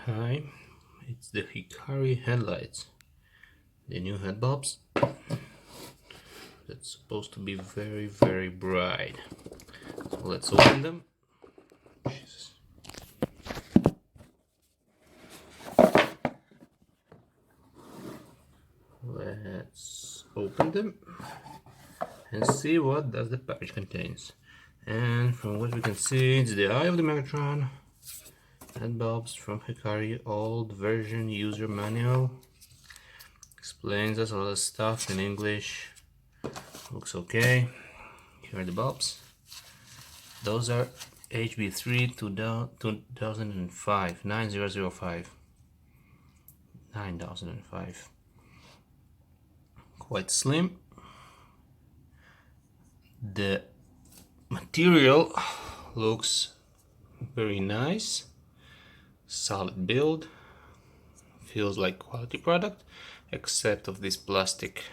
Hi, it's the Hikari headlights, the new head bulbs that's supposed to be very bright. So let's open them. Jesus. Let's open them and see what does the package contains. And from what we can see, it's the Eye of the Megatron head bulbs from Hikari, old version user manual. Explains us a lot of stuff in English. Looks okay. Here are the bulbs. Those are hb3 2005 9005. Quite slim. The material looks very nice, solid build, feels like quality product, except of this plastic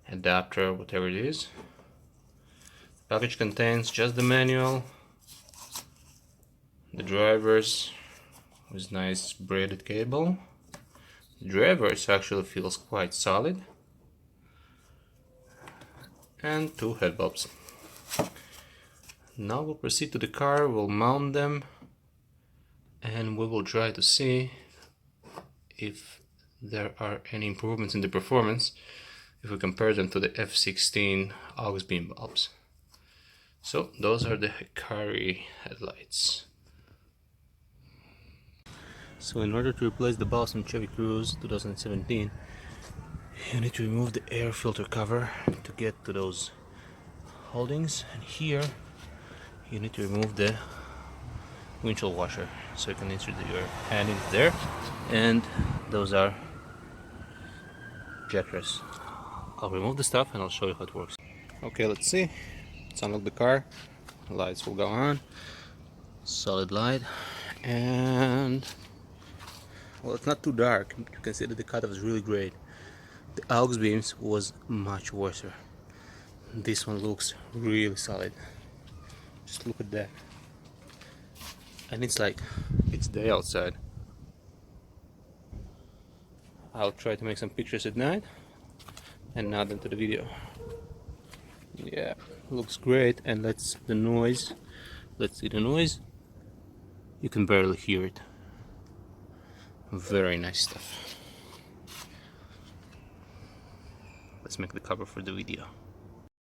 adapter, whatever it is. The package contains just the manual, the drivers with nice braided cable. The drivers actually feels quite solid, and two head bulbs. Now we'll proceed to the car, we'll mount them, and we will try to see if there are any improvements in the performance if we compare them to the F16 aux beam bulbs. So those are the Hikari headlights. So in order to replace the bulbs from Chevy Cruze 2017, you need to remove the air filter cover to get to those holdings, and here you need to remove the windshield washer, so you can insert your hand in there, and those are projectors. I'll remove the stuff and I'll show you how it works. Okay, let's see. Let's unlock the car. The lights will go on. Solid light, and well, it's not too dark. You can see that the cutoff is really great. The aux beams was much worse. This one looks really solid. Just look at that. And it's like it's day outside. I'll try to make some pictures at night and add them to the video. Yeah, looks great. And let's see the noise. You can barely hear it. Very nice stuff. Let's make the cover for the video.